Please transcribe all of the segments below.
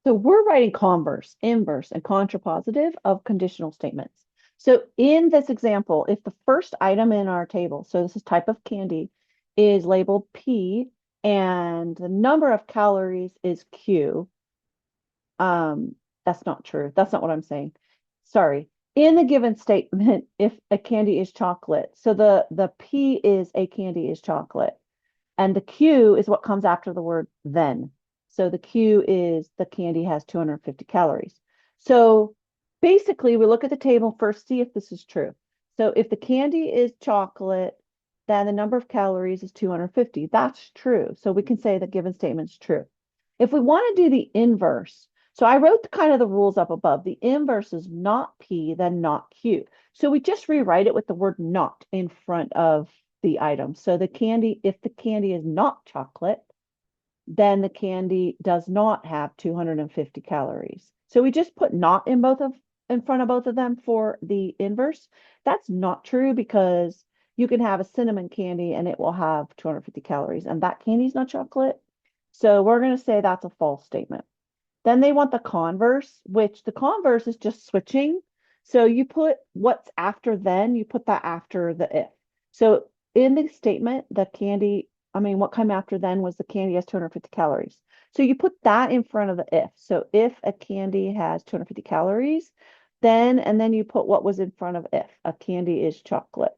So we're writing converse, inverse, and contrapositive of conditional statements. So in this example, if the first item in our table, so this is type of candy, is labeled P and the number of calories is Q, that's not true. That's not what I'm saying. Sorry. In the given statement, if a candy is chocolate, so the P is a candy is chocolate, and the Q is what comes after the word then. So the Q is the candy has 250 calories. So basically, we look at the table first, see if this is true. So if the candy is chocolate, then the number of calories is 250. That's true. So we can say the given statement is true. If we want to do the inverse, so I wrote the kind of the rules up above. The inverse is not P, then not Q. So we just rewrite it with the word not in front of the item. So the candy, if the candy is not chocolate, then the candy does not have 250 calories. So we just put not in front of both of them for the inverse. That's not true because you can have a cinnamon candy and it will have 250 calories, and that candy is not chocolate. So we're going to say that's a false statement. Then they want the converse, which the converse is just switching. So you put what's after then, you put that after the if. So in the statement, the candy, I mean, what came after then was the candy has 250 calories. So you put that in front of the if. So if a candy has 250 calories, then, and then you put what was in front of if a candy is chocolate.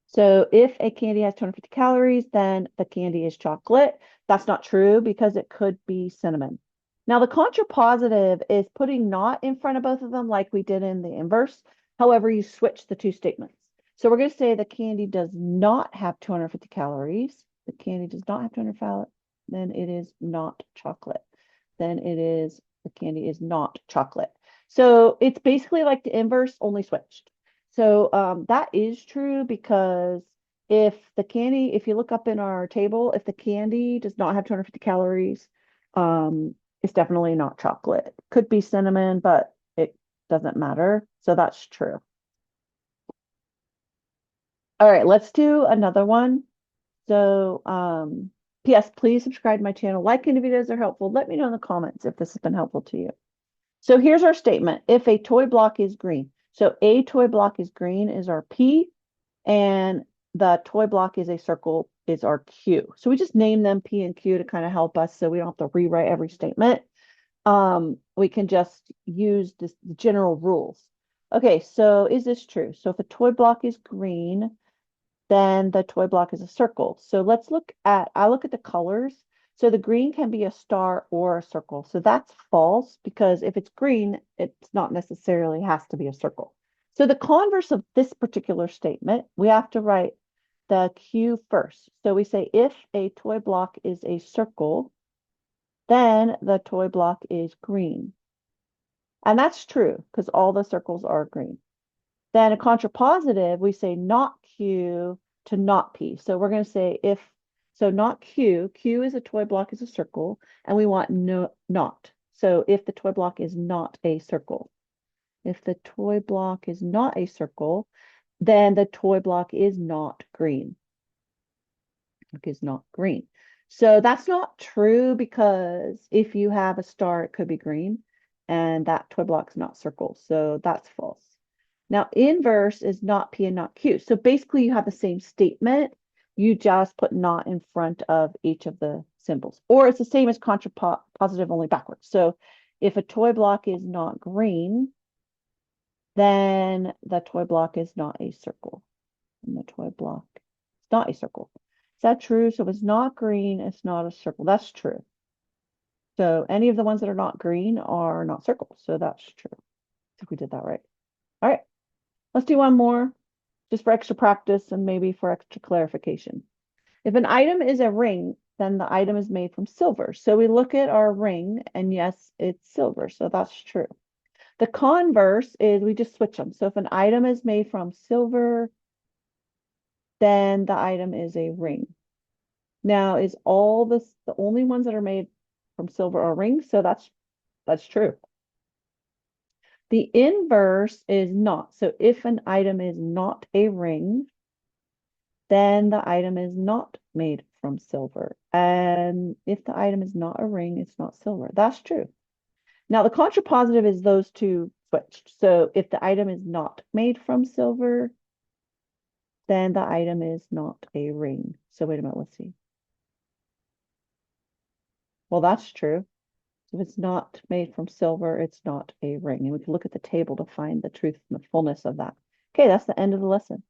So if a candy has 250 calories, then the candy is chocolate. That's not true because it could be cinnamon. Now, the contrapositive is putting not in front of both of them like we did in the inverse. However, you switch the two statements. So we're going to say the candy does not have 250 calories. The candy does not have 250, then it is not chocolate. Then it is, the candy is not chocolate. So it's basically like the inverse, only switched. So that is true because if you look up in our table, if the candy does not have 250 calories, it's definitely not chocolate. Could be cinnamon, but it doesn't matter. So that's true. All right, let's do another one. So, P.S. Please subscribe to my channel. Like any videos are helpful. Let me know in the comments if this has been helpful to you. So here's our statement. If a toy block is green. So a toy block is green is our P, and the toy block is a circle is our Q. So we just name them P and Q to kind of help us so we don't have to rewrite every statement. We can just use this general rules. Okay, so is this true? So if a toy block is green, then the toy block is a circle. So I look at the colors. So the green can be a star or a circle. So that's false because if it's green, it's not necessarily has to be a circle. So the converse of this particular statement, we have to write the Q first. So we say if a toy block is a circle, then the toy block is green. And that's true because all the circles are green. Then a contrapositive, we say not Q to not P. So we're going to say so not Q, Q is a toy block is a circle, and we want no, not. So if the toy block is not a circle, if the toy block is not a circle, then the toy block is not green. It is not green. So that's not true because if you have a star, it could be green, and that toy block's not circle. So that's false. Now, inverse is not P and not Q. So basically, you have the same statement. You just put not in front of each of the symbols. Or it's the same as contrapositive, only backwards. So if a toy block is not green, then the toy block is not a circle. And the toy block is not a circle. Is that true? So if it's not green, it's not a circle. That's true. So any of the ones that are not green are not circles. So that's true. I think we did that right. All right. Let's do one more just for extra practice and maybe for extra clarification. If an item is a ring, then the item is made from silver. So we look at our ring and yes, it's silver. So that's true. The converse is we just switch them. So if an item is made from silver, then the item is a ring. Now, is all this the only ones that are made from silver are rings? So that's true. The inverse is not. So if an item is not a ring, then the item is not made from silver. And if the item is not a ring, it's not silver. That's true. Now, the contrapositive is those two switched. So if the item is not made from silver, then the item is not a ring. So wait a minute, let's see. Well, that's true. If it's not made from silver, it's not a ring. And we can look at the table to find the truth and the fullness of that. Okay, that's the end of the lesson.